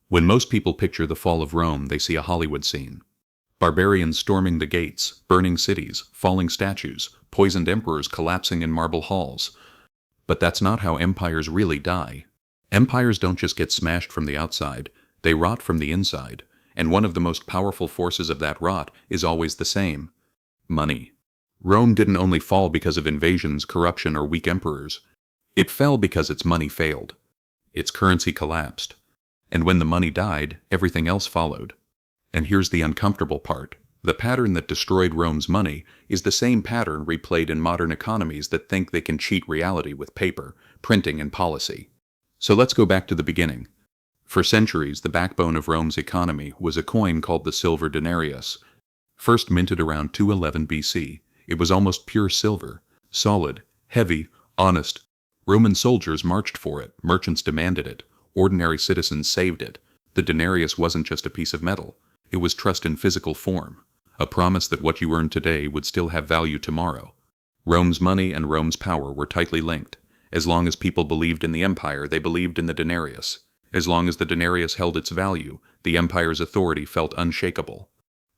When most people picture the fall of Rome, they see a Hollywood scene. Barbarians storming the gates, burning cities, falling statues, poisoned emperors collapsing in marble halls. But that's not how empires really die. Empires don't just get smashed from the outside, they rot from the inside, and one of the most powerful forces of that rot is always the same: money. Rome didn't only fall because of invasions, corruption, or weak emperors. It fell because its money failed. Its currency collapsed. And when the money died, everything else followed. And here's the uncomfortable part. The pattern that destroyed Rome's money is the same pattern replayed in modern economies that think they can cheat reality with paper, printing, and policy. So let's go back to the beginning. For centuries, the backbone of Rome's economy was a coin called the silver denarius. First minted around 211 BC, it was almost pure silver, solid, heavy, honest. Roman soldiers marched for it, merchants demanded it, ordinary citizens saved it. The denarius wasn't just a piece of metal, it was trust in physical form, a promise that what you earned today would still have value tomorrow. Rome's money and Rome's power were tightly linked. As long as people believed in the empire, they believed in the denarius. As long as the denarius held its value, the empire's authority felt unshakable.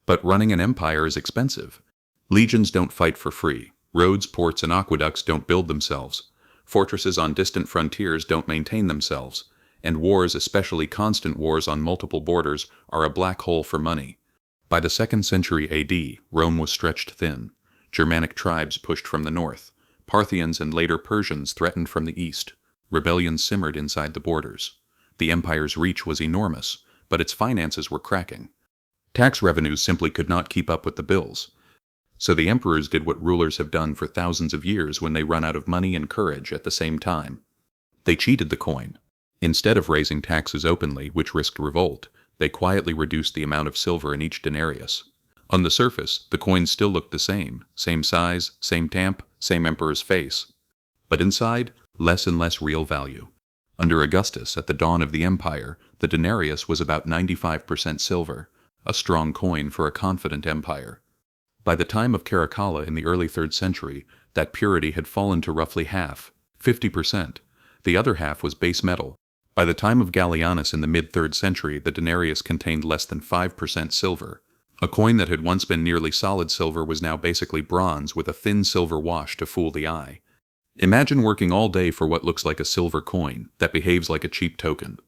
But running an empire is expensive. Legions don't fight for free. Roads, ports, and aqueducts don't build themselves. Fortresses on distant frontiers don't maintain themselves. And wars, especially constant wars on multiple borders, are a black hole for money. By the 2nd century AD, Rome was stretched thin. Germanic tribes pushed from the north. Parthians and later Persians threatened from the east. Rebellions simmered inside the borders. The empire's reach was enormous, but its finances were cracking. Tax revenues simply could not keep up with the bills. So the emperors did what rulers have done for thousands of years when they run out of money and courage at the same time. They cheated the coin. Instead of raising taxes openly, which risked revolt, they quietly reduced the amount of silver in each denarius. On the surface, the coins still looked the same size, same tamp, same emperor's face. But inside, less and less real value. Under Augustus, at the dawn of the empire, the denarius was about 95% silver, a strong coin for a confident empire. By the time of Caracalla in the early 3rd century, that purity had fallen to roughly half, 50%. The other half was base metal. By the time of Gallienus in the mid-3rd century, the denarius contained less than 5% silver. A coin that had once been nearly solid silver was now basically bronze with a thin silver wash to fool the eye. Imagine working all day for what looks like a silver coin that behaves like a cheap token.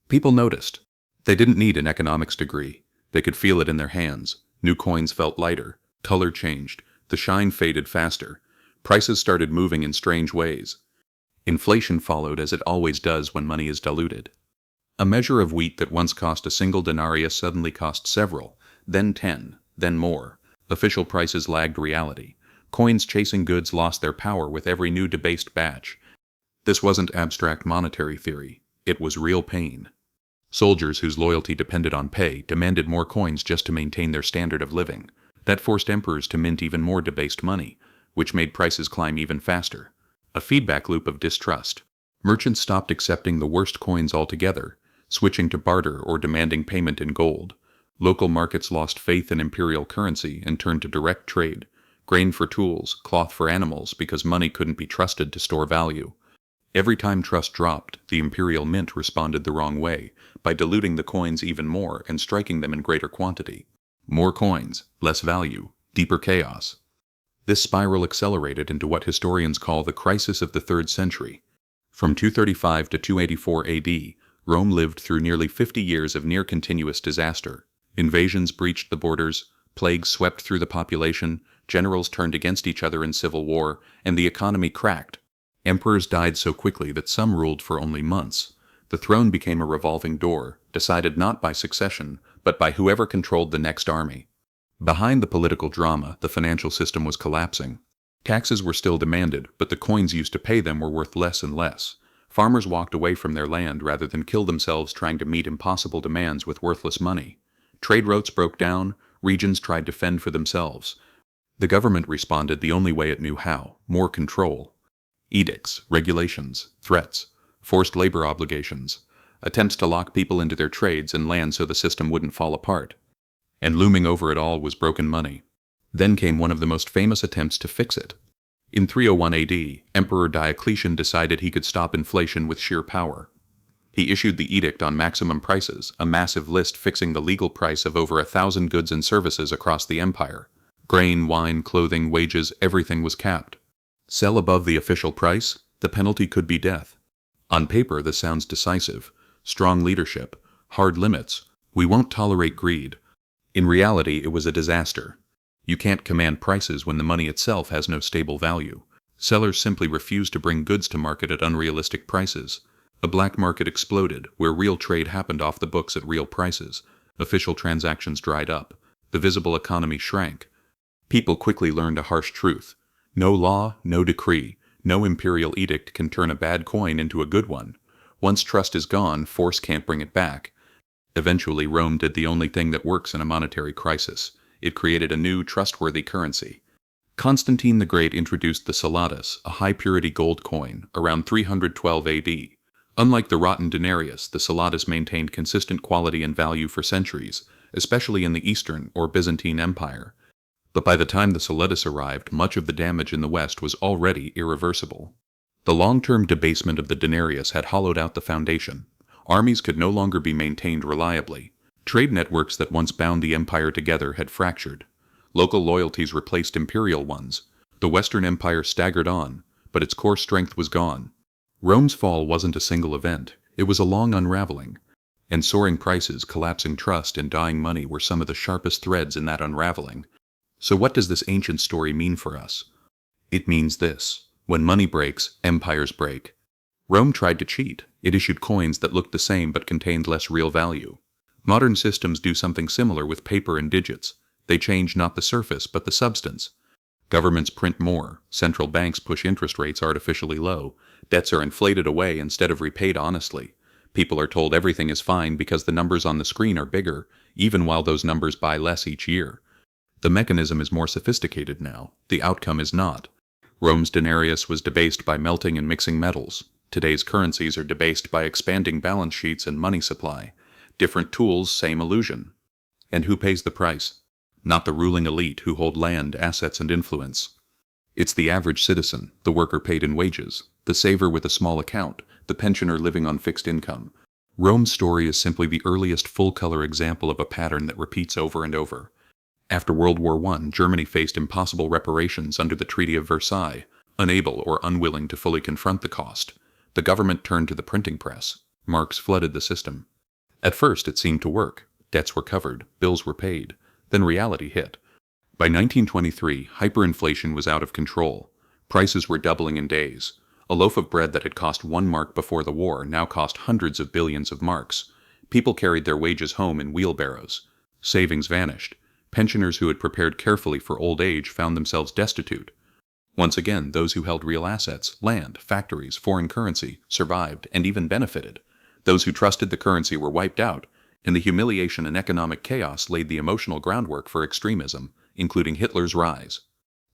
People noticed. They didn't need an economics degree. They could feel it in their hands. New coins felt lighter. Color changed. The shine faded faster. Prices started moving in strange ways. Inflation followed, as it always does when money is diluted. A measure of wheat that once cost a single denarius suddenly cost several, then 10, then more. Official prices lagged reality. Coins chasing goods lost their power with every new debased batch. This wasn't abstract monetary theory. It was real pain. Soldiers whose loyalty depended on pay demanded more coins just to maintain their standard of living. That forced emperors to mint even more debased money, which made prices climb even faster. A feedback loop of distrust. Merchants stopped accepting the worst coins altogether, switching to barter or demanding payment in gold. Local markets lost faith in imperial currency and turned to direct trade. Grain for tools, cloth for animals, because money couldn't be trusted to store value. Every time trust dropped, the imperial mint responded the wrong way, by diluting the coins even more and striking them in greater quantity. More coins, less value, deeper chaos. This spiral accelerated into what historians call the crisis of the 3rd century. From 235 to 284 AD, Rome lived through nearly 50 years of near-continuous disaster. Invasions breached the borders, plagues swept through the population, generals turned against each other in civil war, and the economy cracked. Emperors died so quickly that some ruled for only months. The throne became a revolving door, decided not by succession, but by whoever controlled the next army. Behind the political drama, the financial system was collapsing. Taxes were still demanded, but the coins used to pay them were worth less and less. Farmers walked away from their land rather than kill themselves trying to meet impossible demands with worthless money. Trade routes broke down, regions tried to fend for themselves. The government responded the only way it knew how: more control. Edicts, regulations, threats, forced labor obligations, attempts to lock people into their trades and land so the system wouldn't fall apart. And looming over it all was broken money. Then came one of the most famous attempts to fix it. In 301 AD, Emperor Diocletian decided he could stop inflation with sheer power. He issued the Edict on Maximum Prices, a massive list fixing the legal price of over 1,000 goods and services across the empire. Grain, wine, clothing, wages, everything was capped. Sell above the official price? The penalty could be death. On paper, this sounds decisive. Strong leadership, hard limits. We won't tolerate greed. In reality, it was a disaster. You can't command prices when the money itself has no stable value. Sellers simply refused to bring goods to market at unrealistic prices. A black market exploded, where real trade happened off the books at real prices. Official transactions dried up. The visible economy shrank. People quickly learned a harsh truth. No law, no decree, no imperial edict can turn a bad coin into a good one. Once trust is gone, force can't bring it back. Eventually, Rome did the only thing that works in a monetary crisis. It created a new, trustworthy currency. Constantine the Great introduced the Salatus, a high-purity gold coin, around 312 AD. Unlike the rotten denarius, the Salatus maintained consistent quality and value for centuries, especially in the Eastern or Byzantine Empire. But by the time the Salatus arrived, much of the damage in the West was already irreversible. The long-term debasement of the denarius had hollowed out the foundation. Armies could no longer be maintained reliably. Trade networks that once bound the empire together had fractured. Local loyalties replaced imperial ones. The Western Empire staggered on, but its core strength was gone. Rome's fall wasn't a single event. It was a long unraveling. And soaring prices, collapsing trust, and dying money were some of the sharpest threads in that unraveling. So what does this ancient story mean for us? It means this. When money breaks, empires break. Rome tried to cheat. It issued coins that looked the same but contained less real value. Modern systems do something similar with paper and digits. They change not the surface but the substance. Governments print more. Central banks push interest rates artificially low. Debts are inflated away instead of repaid honestly. People are told everything is fine because the numbers on the screen are bigger, even while those numbers buy less each year. The mechanism is more sophisticated now. The outcome is not. Rome's denarius was debased by melting and mixing metals. Today's currencies are debased by expanding balance sheets and money supply. Different tools, same illusion. And who pays the price? Not the ruling elite who hold land, assets, and influence. It's the average citizen, the worker paid in wages, the saver with a small account, the pensioner living on fixed income. Rome's story is simply the earliest full-color example of a pattern that repeats over and over. After World War I, Germany faced impossible reparations under the Treaty of Versailles, unable or unwilling to fully confront the cost. The government turned to the printing press. Marks flooded the system. At first, it seemed to work. Debts were covered, bills were paid. Then reality hit. By 1923, hyperinflation was out of control. Prices were doubling in days. A loaf of bread that had cost 1 mark before the war now cost hundreds of billions of marks. People carried their wages home in wheelbarrows. Savings vanished. Pensioners who had prepared carefully for old age found themselves destitute. Once again, those who held real assets, land, factories, foreign currency, survived and even benefited. Those who trusted the currency were wiped out, and the humiliation and economic chaos laid the emotional groundwork for extremism, including Hitler's rise.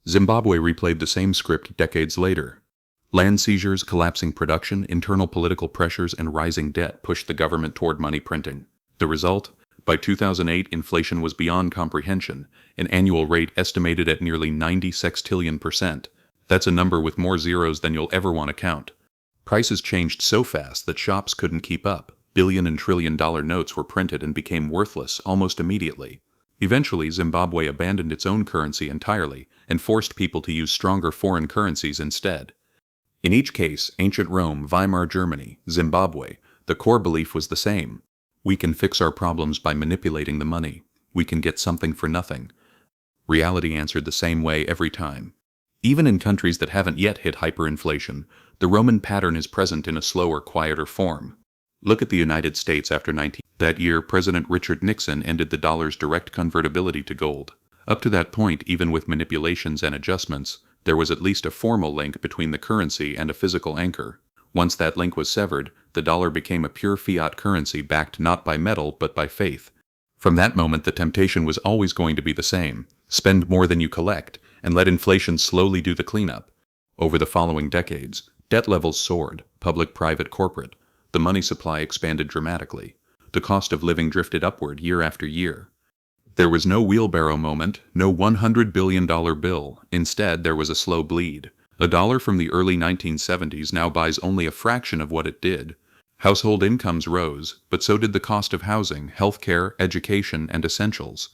Zimbabwe replayed the same script decades later. Land seizures, collapsing production, internal political pressures, and rising debt pushed the government toward money printing. The result? By 2008, inflation was beyond comprehension, an annual rate estimated at nearly 90 sextillion%. That's a number with more zeros than you'll ever want to count. Prices changed so fast that shops couldn't keep up. Billion and trillion-dollar notes were printed and became worthless almost immediately. Eventually, Zimbabwe abandoned its own currency entirely and forced people to use stronger foreign currencies instead. In each case, ancient Rome, Weimar Germany, Zimbabwe, the core belief was the same. We can fix our problems by manipulating the money. We can get something for nothing. Reality answered the same way every time. Even in countries that haven't yet hit hyperinflation, the Roman pattern is present in a slower, quieter form. Look at the United States after 19. That year, President Richard Nixon ended the dollar's direct convertibility to gold. Up to that point, even with manipulations and adjustments, there was at least a formal link between the currency and a physical anchor. Once that link was severed, the dollar became a pure fiat currency backed not by metal but by faith. From that moment, the temptation was always going to be the same. Spend more than you collect, and let inflation slowly do the cleanup. Over the following decades, debt levels soared, public, private, corporate. The money supply expanded dramatically. The cost of living drifted upward year after year. There was no wheelbarrow moment, no $100 billion bill. Instead, there was a slow bleed. A dollar from the early 1970s now buys only a fraction of what it did. Household incomes rose, but so did the cost of housing, healthcare, education, and essentials.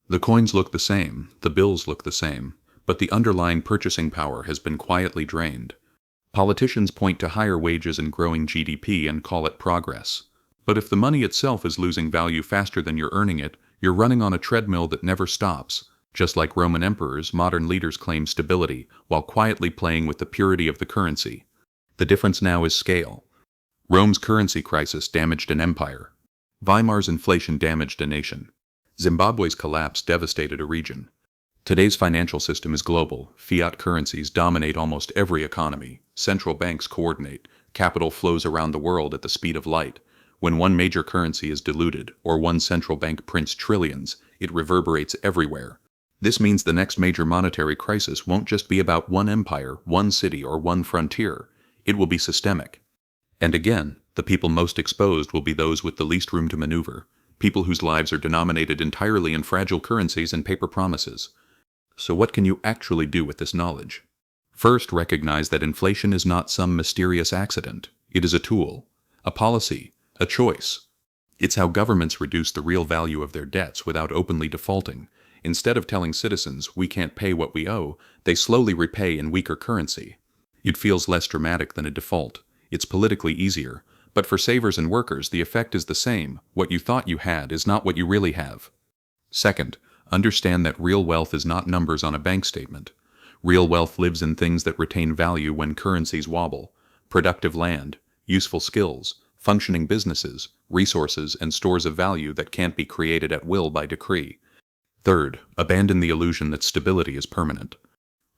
The coins look the same, the bills look the same, but the underlying purchasing power has been quietly drained. Politicians point to higher wages and growing GDP and call it progress. But if the money itself is losing value faster than you're earning it, you're running on a treadmill that never stops. Just like Roman emperors, modern leaders claim stability, while quietly playing with the purity of the currency. The difference now is scale. Rome's currency crisis damaged an empire. Weimar's inflation damaged a nation. Zimbabwe's collapse devastated a region. Today's financial system is global. Fiat currencies dominate almost every economy. Central banks coordinate. Capital flows around the world at the speed of light. When one major currency is diluted, or one central bank prints trillions, it reverberates everywhere. This means the next major monetary crisis won't just be about one empire, one city, or one frontier. It will be systemic. And again, the people most exposed will be those with the least room to maneuver. People whose lives are denominated entirely in fragile currencies and paper promises. So what can you actually do with this knowledge? First, recognize that inflation is not some mysterious accident. It is a tool, a policy, a choice. It's how governments reduce the real value of their debts without openly defaulting. Instead of telling citizens, we can't pay what we owe, they slowly repay in weaker currency. It feels less dramatic than a default. It's politically easier. But for savers and workers, the effect is the same. What you thought you had is not what you really have. Second, understand that real wealth is not numbers on a bank statement. Real wealth lives in things that retain value when currencies wobble. Productive land, useful skills, functioning businesses, resources, and stores of value that can't be created at will by decree. Third, abandon the illusion that stability is permanent.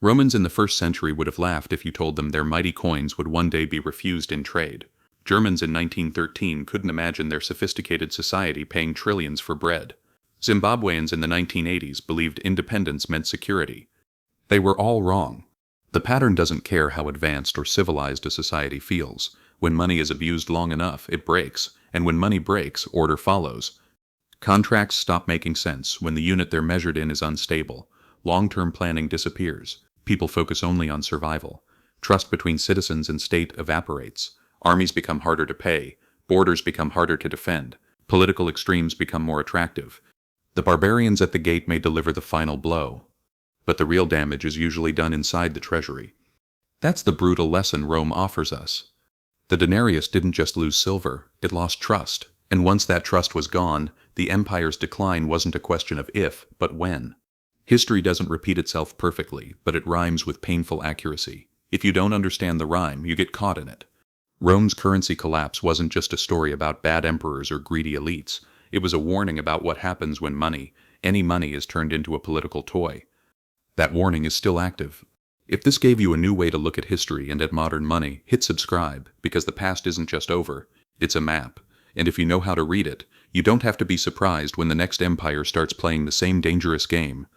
Romans in the 1st century would have laughed if you told them their mighty coins would one day be refused in trade. Germans in 1913 couldn't imagine their sophisticated society paying trillions for bread. Zimbabweans in the 1980s believed independence meant security. They were all wrong. The pattern doesn't care how advanced or civilized a society feels. When money is abused long enough, it breaks, and when money breaks, order follows. Contracts stop making sense when the unit they're measured in is unstable. Long-term planning disappears. People focus only on survival. Trust between citizens and state evaporates. Armies become harder to pay. Borders become harder to defend. Political extremes become more attractive. The barbarians at the gate may deliver the final blow, but the real damage is usually done inside the treasury. That's the brutal lesson Rome offers us. The denarius didn't just lose silver, it lost trust. And once that trust was gone, the empire's decline wasn't a question of if, but when. History doesn't repeat itself perfectly, but it rhymes with painful accuracy. If you don't understand the rhyme, you get caught in it. Rome's currency collapse wasn't just a story about bad emperors or greedy elites. It was a warning about what happens when money, any money, is turned into a political toy. That warning is still active. If this gave you a new way to look at history and at modern money, hit subscribe, because the past isn't just over, it's a map. And if you know how to read it, you don't have to be surprised when the next empire starts playing the same dangerous game.